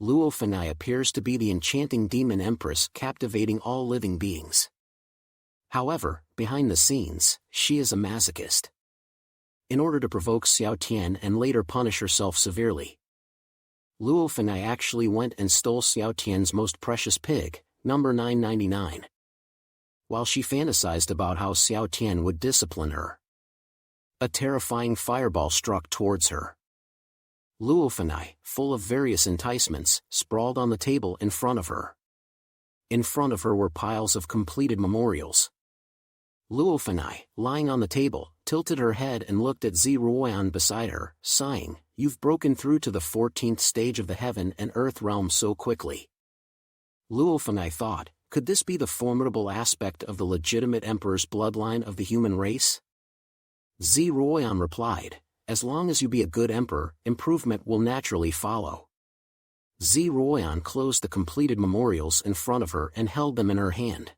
Luo Fenai appears to be the enchanting demon empress captivating all living beings. However, behind the scenes, she is a masochist. In order to provoke Xiao Tian and later punish herself severely, Luo Fenai actually went and stole Xiao Tian's most precious pig, number 999. While she fantasized about how Xiao Tian would discipline her, a terrifying fireball struck towards her. Luo Fenai, full of various enticements, sprawled on the table in front of her. In front of her were piles of completed memorials. Luo Fenai, lying on the table, tilted her head and looked at Zi Ruoyan beside her, sighing, "You've broken through to the 14th stage of the heaven and earth realm so quickly." Luo Fenai thought, could this be the formidable aspect of the legitimate emperor's bloodline of the human race? Zi Ruoyan replied, "As long as you be a good emperor, improvement will naturally follow." Zi Ruoyan closed the completed memorials in front of her and held them in her hand.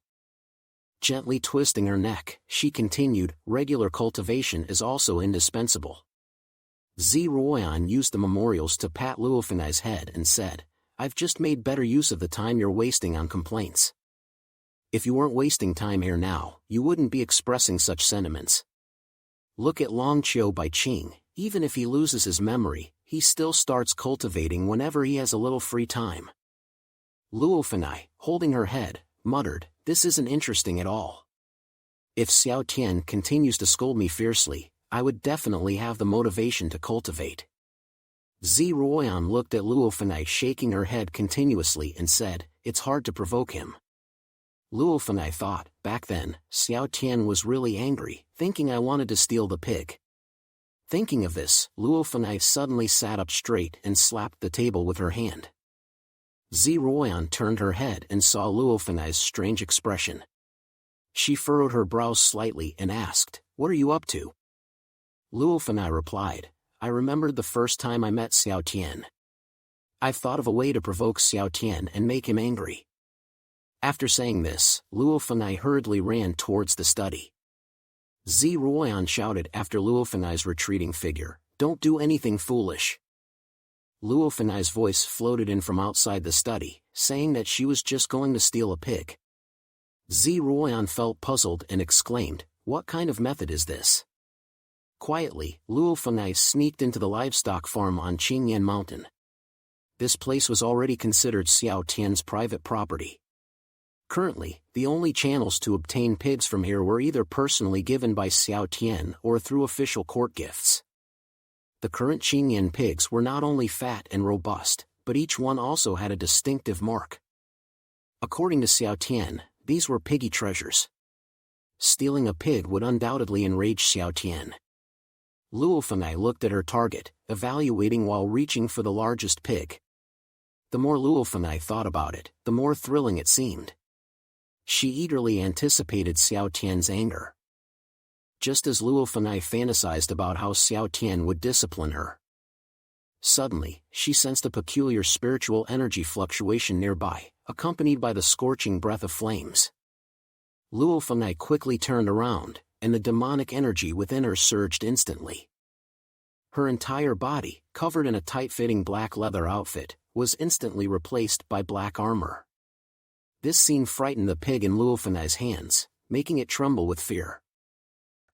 Gently twisting her neck, she continued, "Regular cultivation is also indispensable." Zi Ruoyan used the memorials to pat Luo Fenai's head and said, "I've just made better use of the time you're wasting on complaints. If you weren't wasting time here now, you wouldn't be expressing such sentiments. Look at Long Qiu by Qing, even if he loses his memory, he still starts cultivating whenever he has a little free time." Luo Fenai, holding her head, muttered, "This isn't interesting at all. If Xiao Tian continues to scold me fiercely, I would definitely have the motivation to cultivate." Zi Ruoyan looked at Luo Fenai shaking her head continuously and said, "It's hard to provoke him." Luo Fenai thought, back then, Xiao Tian was really angry, thinking I wanted to steal the pig. Thinking of this, Luo Fenai suddenly sat up straight and slapped the table with her hand. Zi Ruoyan turned her head and saw Luo Fenai's strange expression. She furrowed her brows slightly and asked, "What are you up to?" Luo Fenai replied, "I remembered the first time I met Xiao Tian. I've thought of a way to provoke Xiao Tian and make him angry." After saying this, Luo Fenai hurriedly ran towards the study. Zi Ruoyan shouted after Luo Fenai's retreating figure, "Don't do anything foolish." Luo Fenai's voice floated in from outside the study, saying that she was just going to steal a pig. Zi Ruoyan felt puzzled and exclaimed, "What kind of method is this?" Quietly, Luo Fenai sneaked into the livestock farm on Qingyan Mountain. This place was already considered Xiao Tian's private property. Currently, the only channels to obtain pigs from here were either personally given by Xiao Tian or through official court gifts. The current Qingyan pigs were not only fat and robust, but each one also had a distinctive mark. According to Xiao Tian, these were piggy treasures. Stealing a pig would undoubtedly enrage Xiao Tian. Luo Fenai looked at her target, evaluating while reaching for the largest pig. The more Luo Fenai thought about it, the more thrilling it seemed. She eagerly anticipated Xiao Tian's anger. Just as Luo Fenai fantasized about how Xiao Tian would discipline her. Suddenly, she sensed a peculiar spiritual energy fluctuation nearby, accompanied by the scorching breath of flames. Luo Fenai quickly turned around, and the demonic energy within her surged instantly. Her entire body, covered in a tight-fitting black leather outfit, was instantly replaced by black armor. This scene frightened the pig in Luo Fenai's hands, making it tremble with fear.